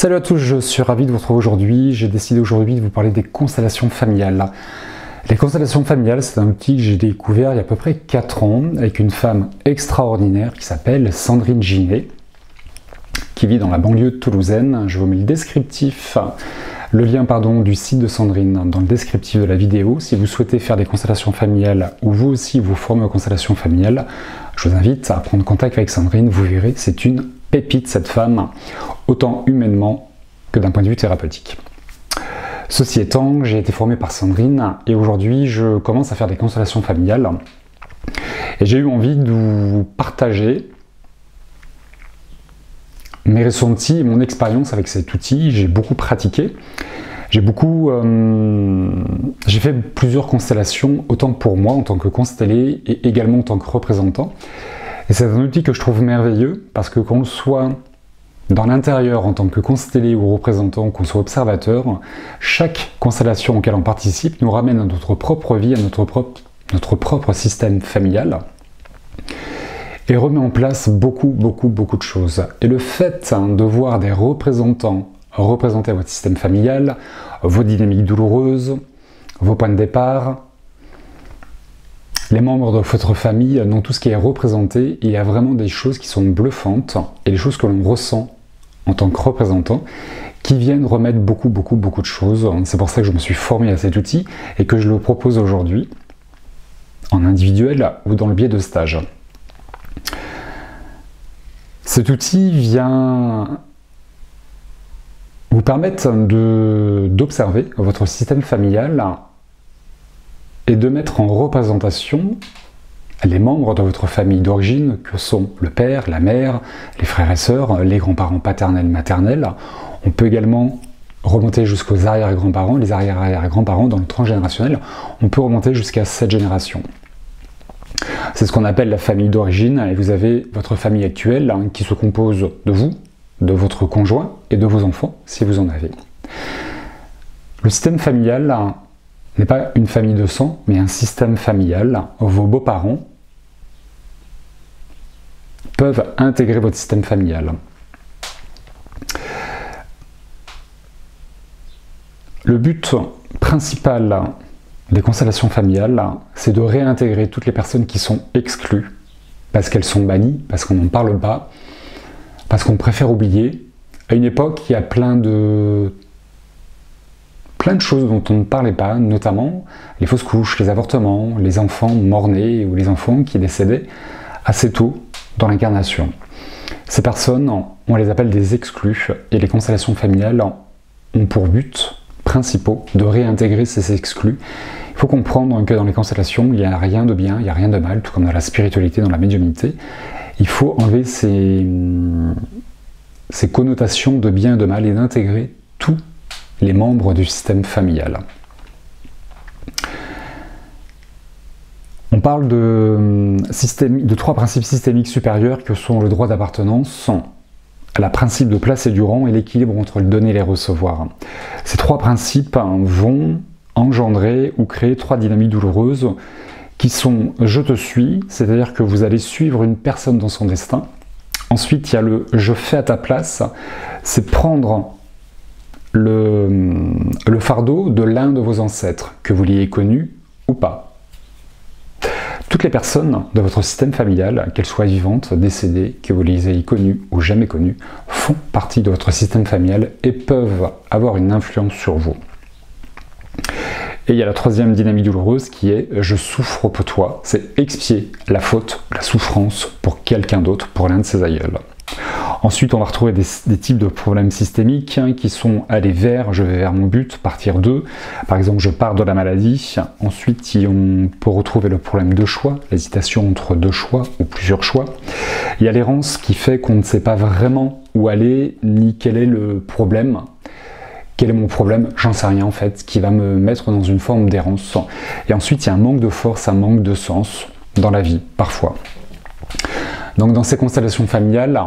Salut à tous, je suis ravi de vous retrouver aujourd'hui. J'ai décidé aujourd'hui de vous parler des constellations familiales. Les constellations familiales, c'est un outil que j'ai découvert il y a à peu près 4 ans avec une femme extraordinaire qui s'appelle Sandrine Ginet, qui vit dans la banlieue toulousaine. Je vous mets le lien du site de Sandrine dans le descriptif de la vidéo. Si vous souhaitez faire des constellations familiales ou vous aussi vous former aux constellations familiales, je vous invite à prendre contact avec Sandrine. Vous verrez, c'est une pépite cette femme, autant humainement que d'un point de vue thérapeutique. Ceci étant, j'ai été formé par Sandrine et aujourd'hui je commence à faire des constellations familiales et j'ai eu envie de vous partager mes ressentis et mon expérience avec cet outil. J'ai beaucoup pratiqué, j'ai fait plusieurs constellations, autant pour moi en tant que constellé et également en tant que représentant. Et c'est un outil que je trouve merveilleux parce que qu'on le soit dans l'intérieur en tant que constellé ou représentant, qu'on soit observateur, chaque constellation auquel on participe nous ramène à notre propre vie, à notre propre système familial et remet en place beaucoup de choses. Et le fait de voir des représentants représenter votre système familial, vos dynamiques douloureuses, vos points de départ, les membres de votre famille, dans tout ce qui est représenté, il y a vraiment des choses qui sont bluffantes et des choses que l'on ressent en tant que représentant qui viennent remettre beaucoup de choses. C'est pour ça que je me suis formé à cet outil et que je le propose aujourd'hui en individuel ou dans le biais de stages. Cet outil vient vous permettre d'observer votre système familial et de mettre en représentation les membres de votre famille d'origine, que sont le père, la mère, les frères et sœurs, les grands-parents paternels, maternels. On peut également remonter jusqu'aux arrière-grands-parents, les arrière-arrière-grands-parents dans le transgénérationnel. On peut remonter jusqu'à 7 générations. C'est ce qu'on appelle la famille d'origine, et vous avez votre famille actuelle qui se compose de vous, de votre conjoint et de vos enfants, si vous en avez. Le système familial n'est pas une famille de sang, mais un système familial. Vos beaux-parents peuvent intégrer votre système familial. Le but principal des constellations familiales, c'est de réintégrer toutes les personnes qui sont exclues, parce qu'elles sont bannies, parce qu'on n'en parle pas, parce qu'on préfère oublier. À une époque, il y a plein de choses dont on ne parlait pas, notamment les fausses couches, les avortements, les enfants mort-nés ou les enfants qui décédaient assez tôt dans l'incarnation. Ces personnes, on les appelle des exclus, et les constellations familiales ont pour but principaux de réintégrer ces exclus. Il faut comprendre que dans les constellations, il n'y a rien de bien, il n'y a rien de mal, tout comme dans la spiritualité, dans la médiumnité. Il faut enlever ces connotations de bien et de mal et d'intégrer tous les membres du système familial. On parle de 3 principes systémiques supérieurs que sont le droit d'appartenance, le principe de place et du rang et l'équilibre entre le donner et les recevoir. Ces 3 principes vont engendrer ou créer 3 dynamiques douloureuses qui sont « je te suis », c'est-à-dire que vous allez suivre une personne dans son destin. Ensuite, il y a le « je fais à ta place », c'est prendre le fardeau de l'un de vos ancêtres, que vous l'ayez connu ou pas. Toutes les personnes de votre système familial, qu'elles soient vivantes, décédées, que vous les ayez connues ou jamais connues, font partie de votre système familial et peuvent avoir une influence sur vous. Et il y a la 3e dynamique douloureuse qui est « je souffre pour toi », c'est expier la faute, la souffrance pour quelqu'un d'autre, pour l'un de ses aïeuls. Ensuite, on va retrouver des types de problèmes systémiques qui sont aller vers, je vais vers mon but, partir de. Par exemple, je pars de la maladie. Ensuite, on peut retrouver le problème de choix, l'hésitation entre 2 choix ou plusieurs choix. Il y a l'errance qui fait qu'on ne sait pas vraiment où aller, ni quel est le problème. Quel est mon problème? J'en sais rien en fait, qui va me mettre dans une forme d'errance. Et ensuite, il y a un manque de force, un manque de sens dans la vie, parfois. Donc dans ces constellations familiales,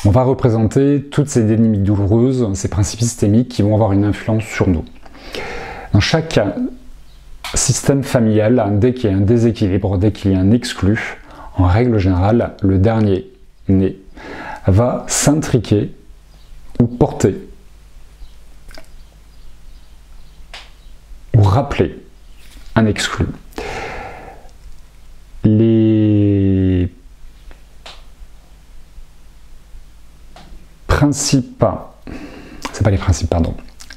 on va représenter toutes ces dynamiques douloureuses, ces principes systémiques qui vont avoir une influence sur nous. Dans chaque système familial, dès qu'il y a un déséquilibre, dès qu'il y a un exclu, en règle générale, le dernier né va s'intriquer ou porter ou rappeler un exclu. Les principes, c'est pas les principes, pardon.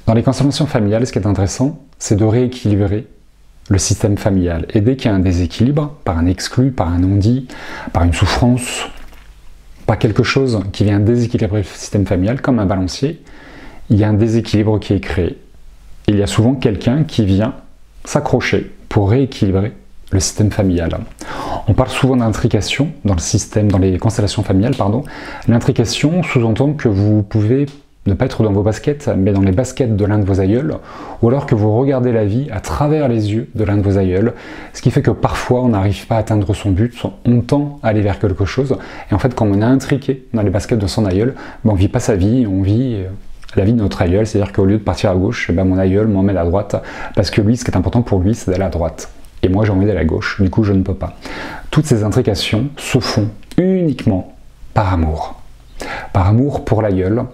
Dans les constellations familiales, ce qui est intéressant, c'est de rééquilibrer le système familial. Et dès qu'il y a un déséquilibre, par un exclu, par un non-dit, par une souffrance, par quelque chose qui vient déséquilibrer le système familial, comme un balancier, il y a un déséquilibre qui est créé. Il y a souvent quelqu'un qui vient s'accrocher pour rééquilibrer le système familial. On parle souvent d'intrication dans le système, dans les constellations familiales, pardon. L'intrication sous-entend que vous pouvez ne pas être dans vos baskets, mais dans les baskets de l'un de vos aïeuls, ou alors que vous regardez la vie à travers les yeux de l'un de vos aïeuls, ce qui fait que parfois on n'arrive pas à atteindre son but, on tend à aller vers quelque chose, et en fait quand on est intriqué dans les baskets de son aïeul, on ne vit pas sa vie, on vit la vie de notre aïeul, c'est-à-dire qu'au lieu de partir à gauche, mon aïeul m'emmène à droite, parce que lui, ce qui est important pour lui, c'est d'aller à droite. Et moi j'ai envie d'aller à gauche, du coup je ne peux pas. Toutes ces intrications se font uniquement par amour. Par amour pour l'aïeul.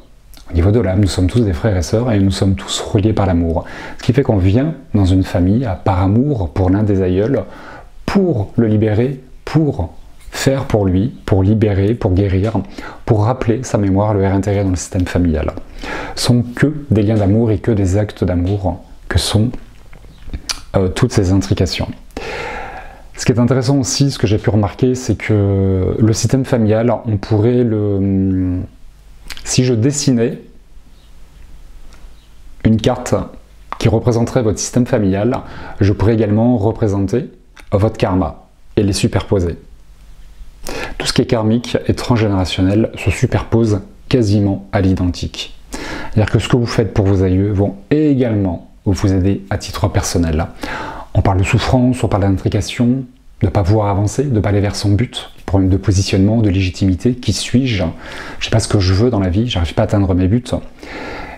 Au niveau de l'âme, nous sommes tous des frères et sœurs et nous sommes tous reliés par l'amour. Ce qui fait qu'on vient dans une famille par amour pour l'un des aïeuls, pour le libérer, pour faire pour lui, pour libérer, pour guérir, pour rappeler sa mémoire, le réintégrer dans le système familial. Ce sont que des liens d'amour et que des actes d'amour que sont toutes ces intrications. Ce qui est intéressant aussi, ce que j'ai pu remarquer, c'est que le système familial, on pourrait le... Si je dessinais une carte qui représenterait votre système familial, je pourrais également représenter votre karma et les superposer. Tout ce qui est karmique et transgénérationnel se superpose quasiment à l'identique. C'est-à-dire que ce que vous faites pour vos aïeux vont également vous aider à titre personnel. On parle de souffrance, on parle d'intrication, de ne pas pouvoir avancer, de ne pas aller vers son but, problème de positionnement, de légitimité, qui suis-je? Je ne sais pas ce que je veux dans la vie, j'arrive pas à atteindre mes buts.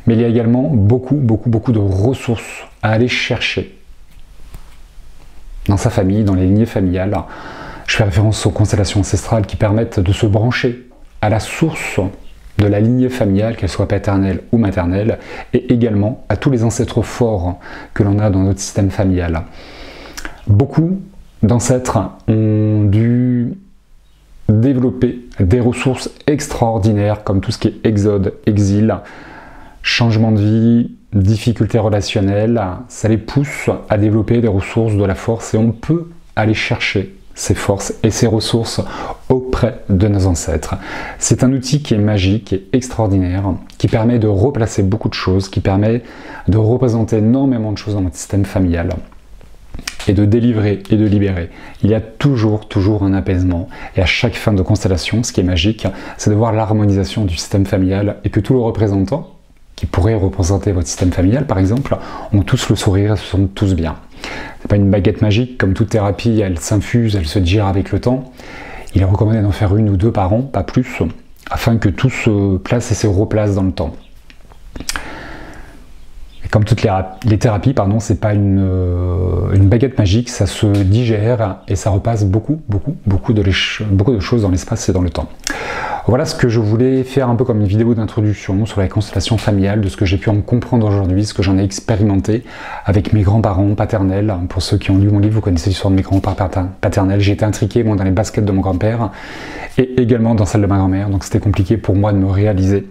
Mais il y a également beaucoup de ressources à aller chercher dans sa famille, dans les lignées familiales. Je fais référence aux constellations ancestrales qui permettent de se brancher à la source de la lignée familiale, qu'elle soit paternelle ou maternelle, et également à tous les ancêtres forts que l'on a dans notre système familial. Beaucoup d'ancêtres ont dû développer des ressources extraordinaires comme tout ce qui est exode, exil, changement de vie, difficultés relationnelles. Ça les pousse à développer des ressources de la force et on peut aller chercher ces forces et ces ressources auprès de nos ancêtres. C'est un outil qui est magique et extraordinaire, qui permet de replacer beaucoup de choses, qui permet de représenter énormément de choses dans notre système familial et de délivrer et de libérer. Il y a toujours un apaisement et à chaque fin de constellation, ce qui est magique, c'est de voir l'harmonisation du système familial et que tous les représentants qui pourraient représenter votre système familial par exemple, ont tous le sourire et se sentent tous bien. C'est pas une baguette magique, comme toute thérapie, elle s'infuse, elle se digère avec le temps. Il est recommandé d'en faire 1 ou 2 par an, pas plus, afin que tout se place et se replace dans le temps. Et comme toutes les thérapies, pardon, c'est pas une baguette magique, ça se digère et ça repasse beaucoup de choses dans l'espace et dans le temps. Voilà ce que je voulais faire un peu comme une vidéo d'introduction sur la constellation familiale, de ce que j'ai pu en comprendre aujourd'hui, ce que j'en ai expérimenté avec mes grands-parents paternels. Pour ceux qui ont lu mon livre, vous connaissez l'histoire de mes grands-parents paternels. J'ai été intriqué moi, dans les baskets de mon grand-père et également dans celle de ma grand-mère, donc c'était compliqué pour moi de me réaliser.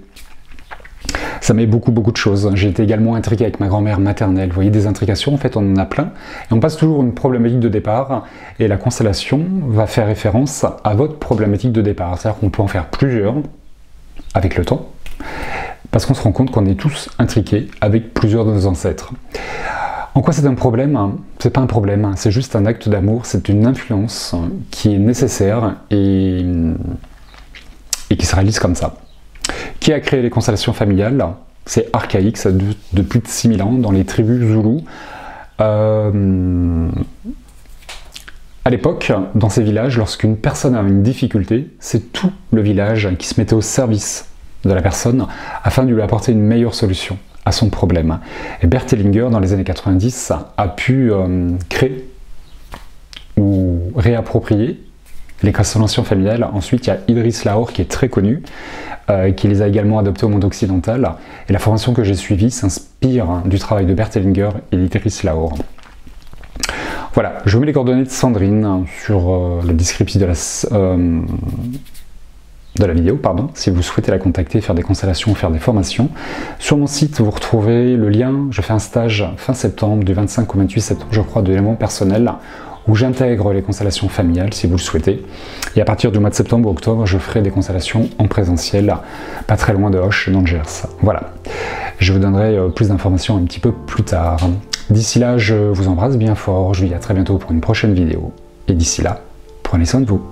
Ça met beaucoup de choses. J'ai été également intrigué avec ma grand-mère maternelle. Vous voyez, des intrications, en fait, on en a plein. Et on passe toujours une problématique de départ. Et la constellation va faire référence à votre problématique de départ. C'est-à-dire qu'on peut en faire plusieurs avec le temps. Parce qu'on se rend compte qu'on est tous intriqués avec plusieurs de nos ancêtres. En quoi c'est un problème? C'est pas un problème, c'est juste un acte d'amour. C'est une influence qui est nécessaire et qui se réalise comme ça. Qui a créé les constellations familiales? C'est archaïque, ça date de plus de 6000 ans dans les tribus zoulous. À l'époque, dans ces villages, lorsqu'une personne avait une difficulté, c'est tout le village qui se mettait au service de la personne afin de lui apporter une meilleure solution à son problème. Et Bert Hellinger, dans les années 90, a pu créer ou réapproprier les constellations familiales. Ensuite, il y a Idriss Lahore qui est très connu, qui les a également adoptées au monde occidental. Et la formation que j'ai suivie s'inspire du travail de Bert Hellinger et d'Idriss Lahore. Voilà, je vous mets les coordonnées de Sandrine sur le descriptif de la vidéo, si vous souhaitez la contacter, faire des constellations, faire des formations. Sur mon site, vous retrouvez le lien. Je fais un stage fin septembre, du 25 au 28 septembre, je crois, de l'élément personnel, où j'intègre les constellations familiales, si vous le souhaitez. Et à partir du mois de septembre ou octobre, je ferai des constellations en présentiel, pas très loin de Hoche, dans le Gers. Voilà. Je vous donnerai plus d'informations un petit peu plus tard. D'ici là, je vous embrasse bien fort. Je vous dis à très bientôt pour une prochaine vidéo. Et d'ici là, prenez soin de vous.